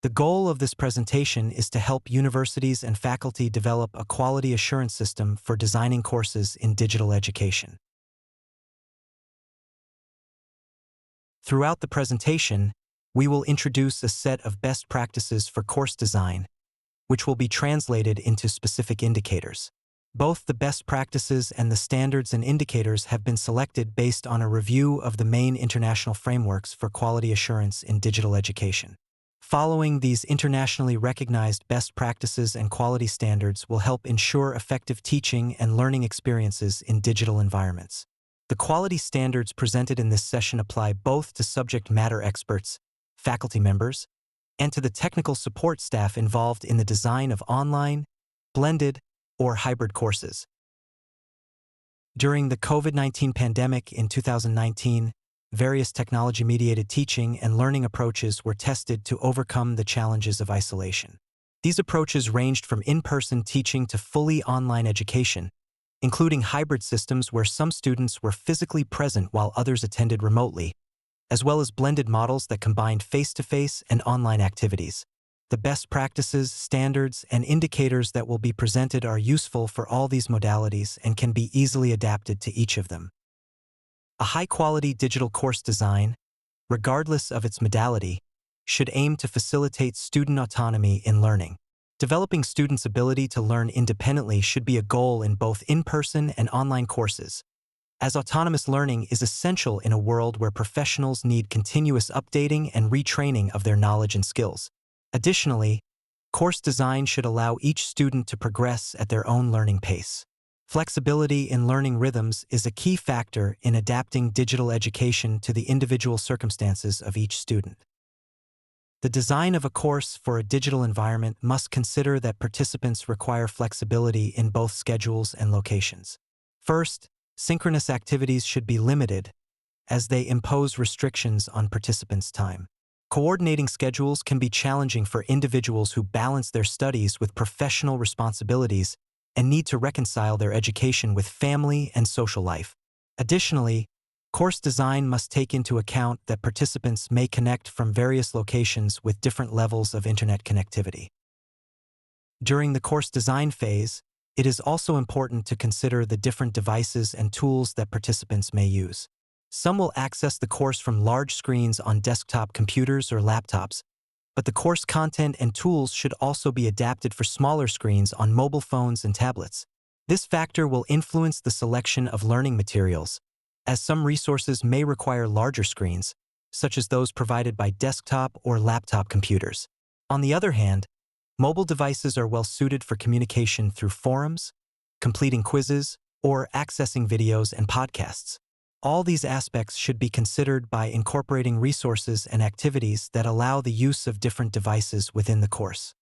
The goal of this presentation is to help universities and faculty develop a quality assurance system for designing courses in digital education. Throughout the presentation, we will introduce a set of best practices for course design, which will be translated into specific indicators. Both the best practices and the standards and indicators have been selected based on a review of the main international frameworks for quality assurance in digital education. Following these internationally recognized best practices and quality standards will help ensure effective teaching and learning experiences in digital environments. The quality standards presented in this session apply both to subject matter experts, faculty members, and to the technical support staff involved in the design of online, blended, or hybrid courses. During the COVID-19 pandemic in 2019, various technology-mediated teaching and learning approaches were tested to overcome the challenges of isolation. These approaches ranged from in-person teaching to fully online education, including hybrid systems where some students were physically present while others attended remotely, as well as blended models that combined face-to-face and online activities. The best practices, standards, and indicators that will be presented are useful for all these modalities and can be easily adapted to each of them. A high-quality digital course design, regardless of its modality, should aim to facilitate student autonomy in learning. Developing students' ability to learn independently should be a goal in both in-person and online courses, as autonomous learning is essential in a world where professionals need continuous updating and retraining of their knowledge and skills. Additionally, course design should allow each student to progress at their own learning pace. Flexibility in learning rhythms is a key factor in adapting digital education to the individual circumstances of each student. The design of a course for a digital environment must consider that participants require flexibility in both schedules and locations. First, synchronous activities should be limited, as they impose restrictions on participants' time. Coordinating schedules can be challenging for individuals who balance their studies with professional responsibilities and need to reconcile their education with family and social life. Additionally, course design must take into account that participants may connect from various locations with different levels of internet connectivity. During the course design phase, it is also important to consider the different devices and tools that participants may use. Some will access the course from large screens on desktop computers or laptops, but the course content and tools should also be adapted for smaller screens on mobile phones and tablets. This factor will influence the selection of learning materials, as some resources may require larger screens, such as those provided by desktop or laptop computers. On the other hand, mobile devices are well suited for communication through forums, completing quizzes, or accessing videos and podcasts. All these aspects should be considered by incorporating resources and activities that allow the use of different devices within the course.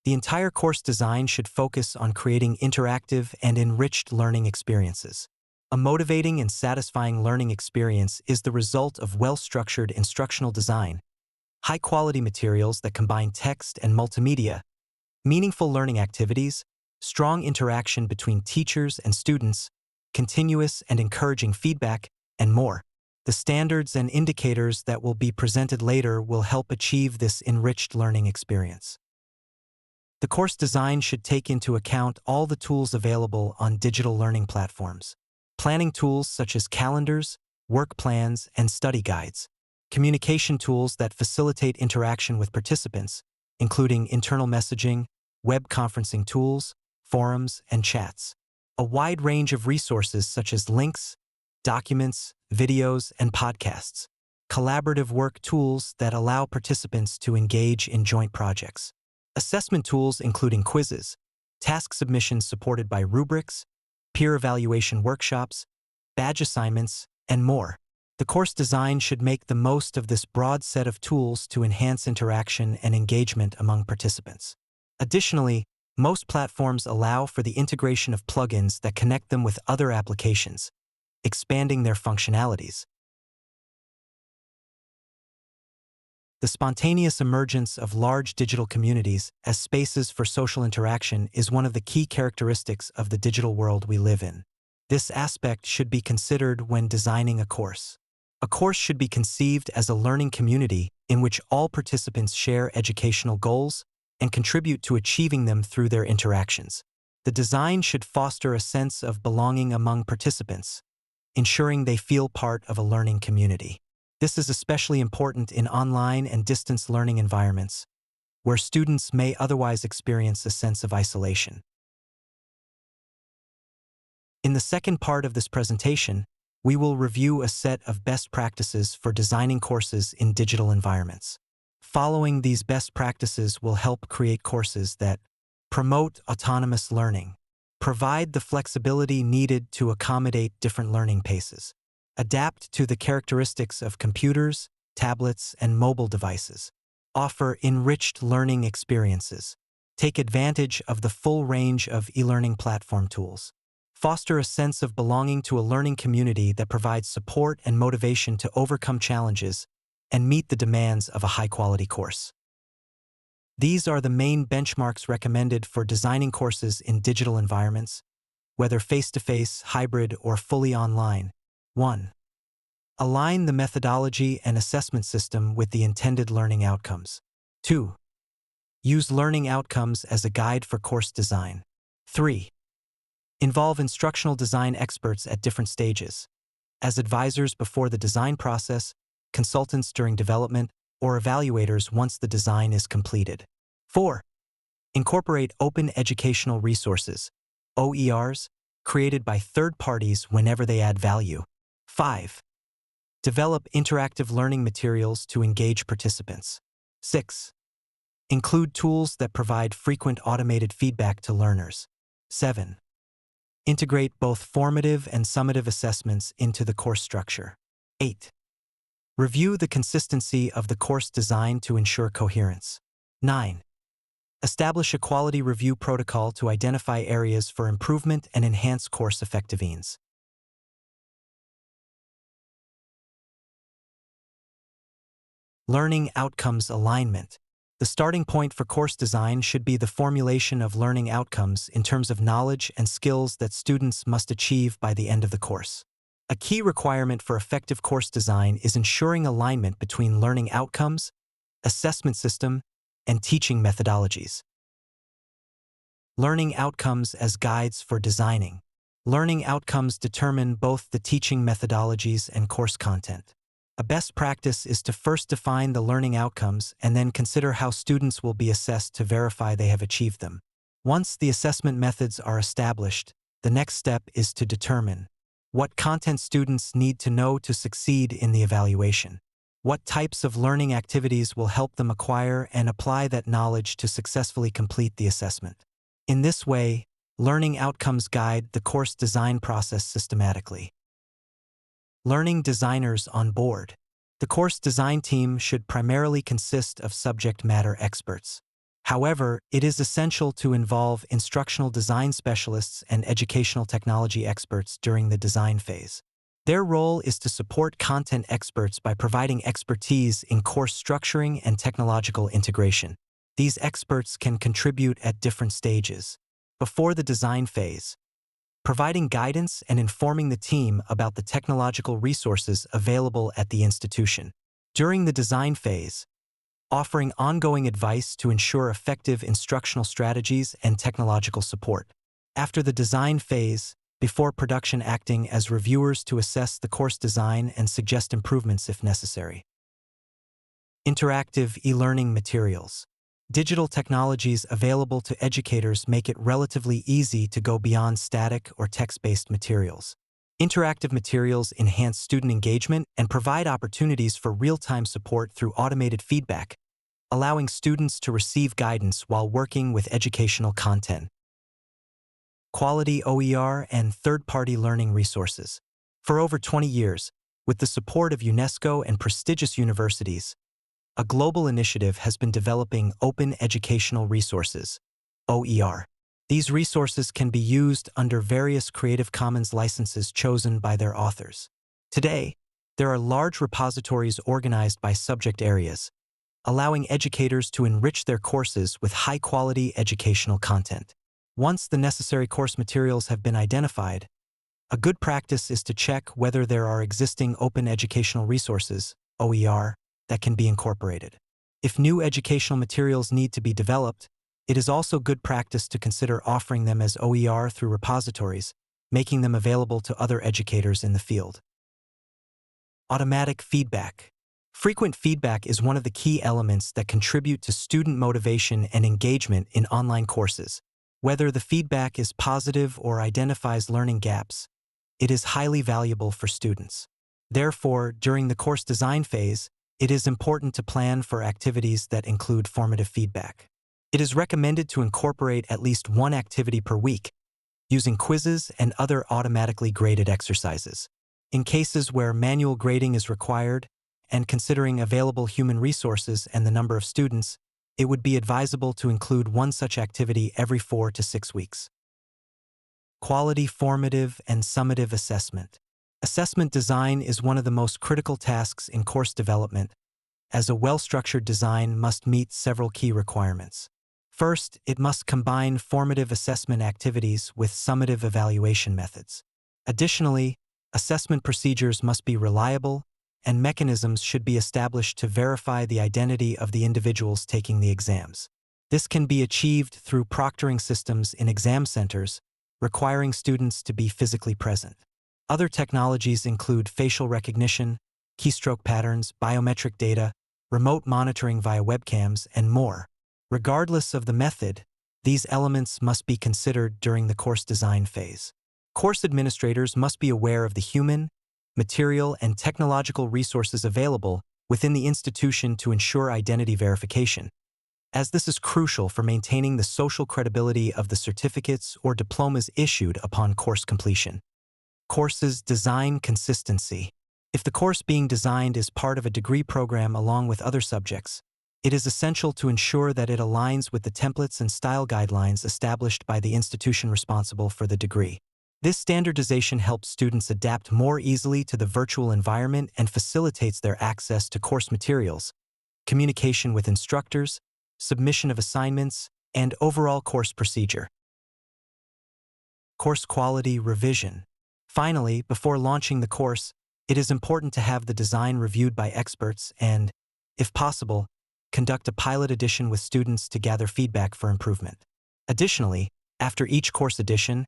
The entire course design should focus on creating interactive and enriched learning experiences. A motivating and satisfying learning experience is the result of well-structured instructional design, high-quality materials that combine text and multimedia, meaningful learning activities, strong interaction between teachers and students, continuous and encouraging feedback, and more. The standards and indicators that will be presented later will help achieve this enriched learning experience. The course design should take into account all the tools available on digital learning platforms. Planning tools such as calendars, work plans, and study guides. Communication tools that facilitate interaction with participants, including internal messaging, web conferencing tools, forums, and chats. A wide range of resources such as links, documents, videos, and podcasts. Collaborative work tools that allow participants to engage in joint projects. Assessment tools including quizzes, task submissions supported by rubrics, peer evaluation workshops, badge assignments, and more. The course design should make the most of this broad set of tools to enhance interaction and engagement among participants. Additionally, most platforms allow for the integration of plugins that connect them with other applications, expanding their functionalities. The spontaneous emergence of large digital communities as spaces for social interaction is one of the key characteristics of the digital world we live in. This aspect should be considered when designing a course. A course should be conceived as a learning community in which all participants share educational goals and contribute to achieving them through their interactions. The design should foster a sense of belonging among participants, ensuring they feel part of a learning community. This is especially important in online and distance learning environments, where students may otherwise experience a sense of isolation. In the second part of this presentation, we will review a set of best practices for designing courses in digital environments. Following these best practices will help create courses that promote autonomous learning, provide the flexibility needed to accommodate different learning paces, adapt to the characteristics of computers, tablets, and mobile devices, offer enriched learning experiences, take advantage of the full range of e-learning platform tools, foster a sense of belonging to a learning community that provides support and motivation to overcome challenges and meet the demands of a high-quality course. These are the main benchmarks recommended for designing courses in digital environments, whether face-to-face, hybrid, or fully online. 1. Align the methodology and assessment system with the intended learning outcomes. 2. Use learning outcomes as a guide for course design. 3. Involve instructional design experts at different stages, as advisors before the design process, consultants during development, or evaluators once the design is completed. 4. Incorporate open educational resources, OERs, created by third parties whenever they add value. 5. Develop interactive learning materials to engage participants. 6. Include tools that provide frequent automated feedback to learners. 7. Integrate both formative and summative assessments into the course structure. 8. Review the consistency of the course design to ensure coherence. 9. Establish a quality review protocol to identify areas for improvement and enhance course effectiveness. Learning outcomes alignment. The starting point for course design should be the formulation of learning outcomes in terms of knowledge and skills that students must achieve by the end of the course. A key requirement for effective course design is ensuring alignment between learning outcomes, assessment system, and teaching methodologies. Learning outcomes as guides for designing. Learning outcomes determine both the teaching methodologies and course content. A best practice is to first define the learning outcomes and then consider how students will be assessed to verify they have achieved them. Once the assessment methods are established, the next step is to determine what content students need to know to succeed in the evaluation. What types of learning activities will help them acquire and apply that knowledge to successfully complete the assessment. In this way, learning outcomes guide the course design process systematically. Learning designers on board. The course design team should primarily consist of subject matter experts. However, it is essential to involve instructional design specialists and educational technology experts during the design phase. Their role is to support content experts by providing expertise in course structuring and technological integration. These experts can contribute at different stages. Before the design phase, providing guidance and informing the team about the technological resources available at the institution. During the design phase, offering ongoing advice to ensure effective instructional strategies and technological support. After the design phase, before production, acting as reviewers to assess the course design and suggest improvements if necessary. Interactive e-learning materials. Digital technologies available to educators make it relatively easy to go beyond static or text-based materials. Interactive materials enhance student engagement and provide opportunities for real-time support through automated feedback, allowing students to receive guidance while working with educational content. Quality OER and third-party learning resources. For over 20 years, with the support of UNESCO and prestigious universities, a global initiative has been developing open educational resources, OER. These resources can be used under various Creative Commons licenses chosen by their authors. Today, there are large repositories organized by subject areas, allowing educators to enrich their courses with high-quality educational content. Once the necessary course materials have been identified, A good practice is to check whether there are existing open educational resources, OER, that can be incorporated. If new educational materials need to be developed, it is also good practice to consider offering them as OER through repositories, making them available to other educators in the field. Automatic feedback. Frequent feedback is one of the key elements that contribute to student motivation and engagement in online courses. Whether the feedback is positive or identifies learning gaps, it is highly valuable for students. Therefore, during the course design phase, it is important to plan for activities that include formative feedback. It is recommended to incorporate at least one activity per week, using quizzes and other automatically graded exercises. In cases where manual grading is required, and considering available human resources and the number of students, it would be advisable to include one such activity every 4 to 6 weeks. Quality formative and summative assessment. Assessment design is one of the most critical tasks in course development, as a well-structured design must meet several key requirements. First, it must combine formative assessment activities with summative evaluation methods. Additionally, assessment procedures must be reliable, and mechanisms should be established to verify the identity of the individuals taking the exams. This can be achieved through proctoring systems in exam centers, requiring students to be physically present. Other technologies include facial recognition, keystroke patterns, biometric data, remote monitoring via webcams, and more. Regardless of the method, these elements must be considered during the course design phase. Course administrators must be aware of the human, material, and technological resources available within the institution to ensure identity verification, as this is crucial for maintaining the social credibility of the certificates or diplomas issued upon course completion. Courses design consistency. If the course being designed is part of a degree program along with other subjects, it is essential to ensure that it aligns with the templates and style guidelines established by the institution responsible for the degree. This standardization helps students adapt more easily to the virtual environment and facilitates their access to course materials, communication with instructors, submission of assignments, and overall course procedure. Course quality revision. Finally, before launching the course, it is important to have the design reviewed by experts and, if possible, conduct a pilot edition with students to gather feedback for improvement. Additionally, after each course edition,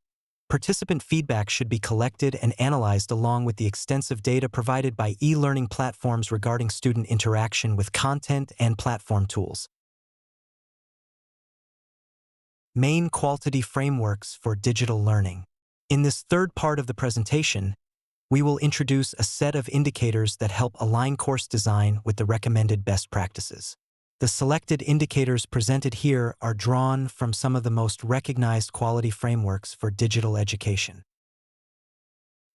participant feedback should be collected and analyzed along with the extensive data provided by e-learning platforms regarding student interaction with content and platform tools. Main quality frameworks for digital learning. In this third part of the presentation, we will introduce a set of indicators that help align course design with the recommended best practices. The selected indicators presented here are drawn from some of the most recognized quality frameworks for digital education.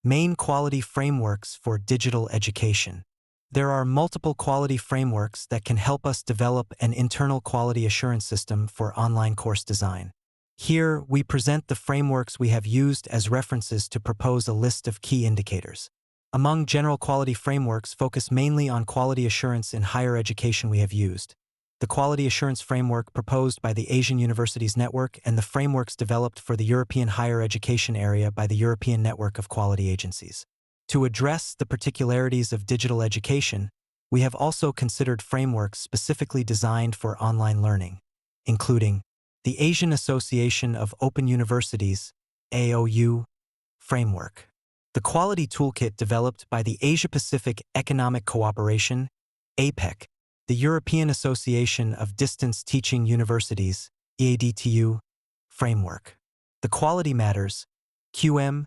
Main quality frameworks for digital education. There are multiple quality frameworks that can help us develop an internal quality assurance system for online course design. Here, we present the frameworks we have used as references to propose a list of key indicators. Among general quality frameworks focus mainly on quality assurance in higher education we have used. The quality assurance framework proposed by the Asian Universities Network and the frameworks developed for the European higher education area by the European Network of Quality Agencies. To address the particularities of digital education, we have also considered frameworks specifically designed for online learning, including the Asian Association of Open Universities, AOU, framework. The Quality Toolkit developed by the Asia-Pacific Economic Cooperation, APEC, the European Association of Distance Teaching Universities, EADTU, framework. The Quality Matters, QM,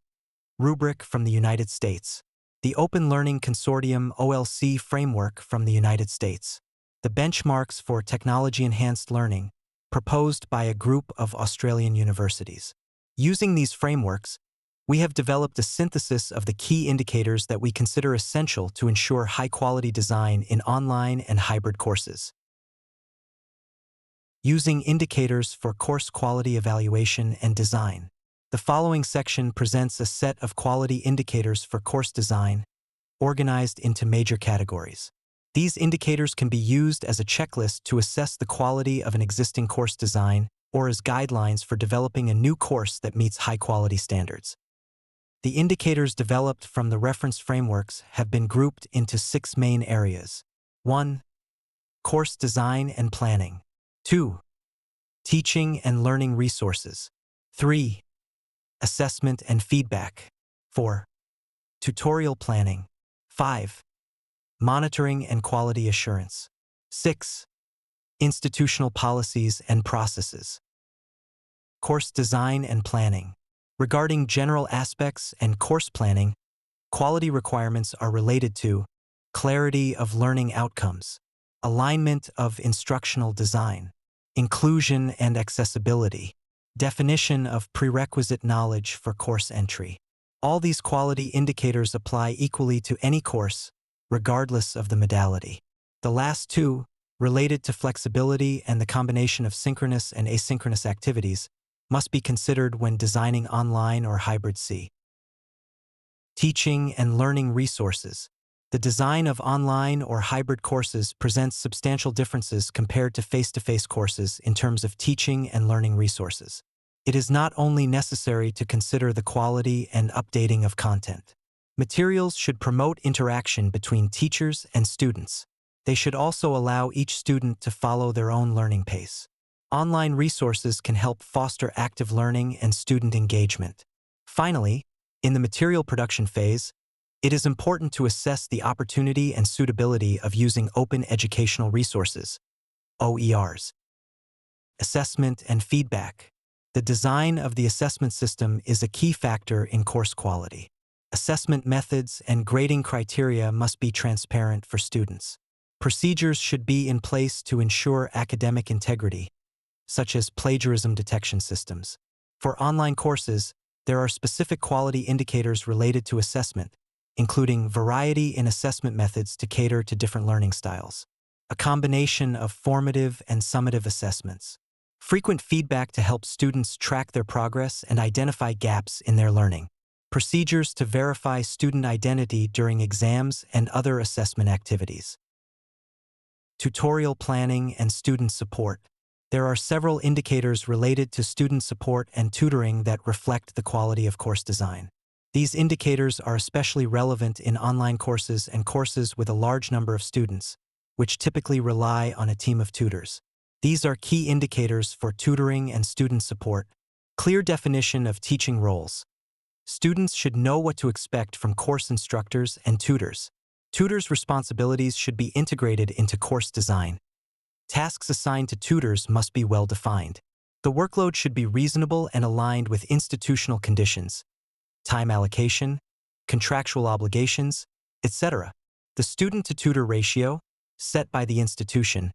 rubric from the United States. The Open Learning Consortium OLC framework from the United States. The Benchmarks for Technology-Enhanced Learning, proposed by a group of Australian universities. Using these frameworks, we have developed a synthesis of the key indicators that we consider essential to ensure high-quality design in online and hybrid courses. Using indicators for course quality evaluation and design. The following section presents a set of quality indicators for course design, organized into major categories. These indicators can be used as a checklist to assess the quality of an existing course design or as guidelines for developing a new course that meets high-quality standards. The indicators developed from the reference frameworks have been grouped into 6 main areas. 1. Course design and planning. 2. Teaching and learning resources. 3. Assessment and feedback. 4. Tutorial planning. 5. Monitoring and quality assurance. 6. Institutional policies and processes. Course design and planning. Regarding general aspects and course planning, quality requirements are related to clarity of learning outcomes, alignment of instructional design, inclusion and accessibility, definition of prerequisite knowledge for course entry. All these quality indicators apply equally to any course, regardless of the modality. The last two, related to flexibility and the combination of synchronous and asynchronous activities, must be considered when designing online or hybrid C. Teaching and learning resources. The design of online or hybrid courses presents substantial differences compared to face-to-face courses in terms of teaching and learning resources. It is not only necessary to consider the quality and updating of content. Materials should promote interaction between teachers and students. They should also allow each student to follow their own learning pace. Online resources can help foster active learning and student engagement. Finally, in the material production phase, it is important to assess the opportunity and suitability of using open educational resources, OERs. Assessment and feedback. The design of the assessment system is a key factor in course quality. Assessment methods and grading criteria must be transparent for students. Procedures should be in place to ensure academic integrity, such as plagiarism detection systems. For online courses, there are specific quality indicators related to assessment, including variety in assessment methods to cater to different learning styles, a combination of formative and summative assessments, frequent feedback to help students track their progress and identify gaps in their learning, procedures to verify student identity during exams and other assessment activities. Tutorial planning and student support. There are several indicators related to student support and tutoring that reflect the quality of course design. These indicators are especially relevant in online courses and courses with a large number of students, which typically rely on a team of tutors. These are key indicators for tutoring and student support. Clear definition of teaching roles. Students should know what to expect from course instructors and tutors. Tutors' responsibilities should be integrated into course design. Tasks assigned to tutors must be well defined. The workload should be reasonable and aligned with institutional conditions, time allocation, contractual obligations, etc. The student-to-tutor ratio, set by the institution,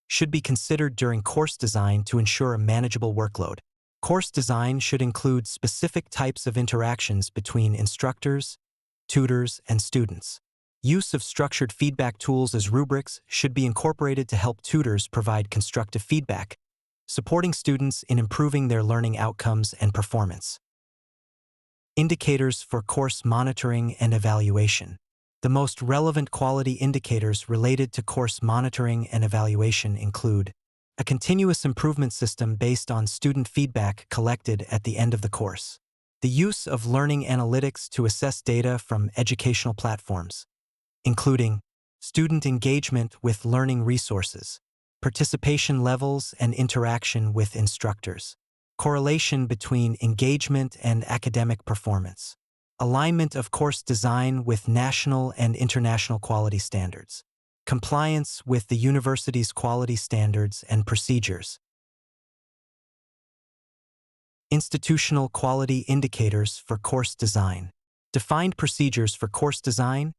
should be considered during course design to ensure a manageable workload. Course design should include specific types of interactions between instructors, tutors, and students. Use of structured feedback tools as rubrics should be incorporated to help tutors provide constructive feedback, supporting students in improving their learning outcomes and performance. Indicators for course monitoring and evaluation. The most relevant quality indicators related to course monitoring and evaluation include a continuous improvement system based on student feedback collected at the end of the course, the use of learning analytics to assess data from educational platforms, including student engagement with learning resources, participation levels and interaction with instructors, correlation between engagement and academic performance, alignment of course design with national and international quality standards, compliance with the university's quality standards and procedures. Institutional quality indicators for course design. Defined procedures for course design,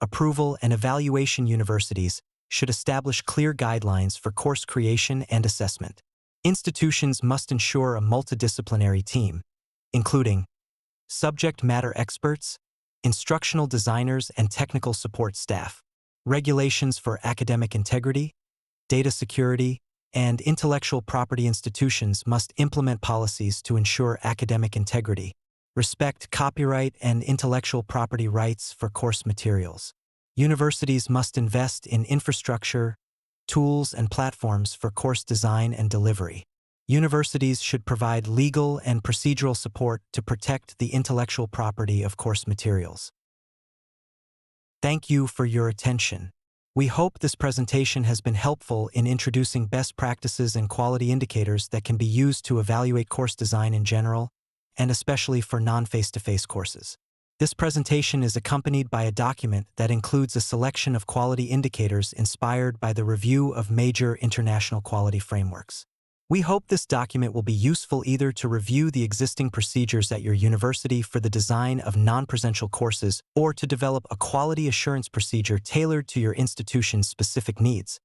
approval, and evaluation. Universities should establish clear guidelines for course creation and assessment. Institutions must ensure a multidisciplinary team, including subject matter experts, instructional designers, and technical support staff, regulations for academic integrity, data security, and intellectual property. Institutions must implement policies to ensure academic integrity, respect copyright and intellectual property rights for course materials. Universities must invest in infrastructure, tools, and platforms for course design and delivery. Universities should provide legal and procedural support to protect the intellectual property of course materials. Thank you for your attention. We hope this presentation has been helpful in introducing best practices and quality indicators that can be used to evaluate course design in general, and especially for non-face-to-face courses. This presentation is accompanied by a document that includes a selection of quality indicators inspired by the review of major international quality frameworks. We hope this document will be useful either to review the existing procedures at your university for the design of non-presential courses or to develop a quality assurance procedure tailored to your institution's specific needs.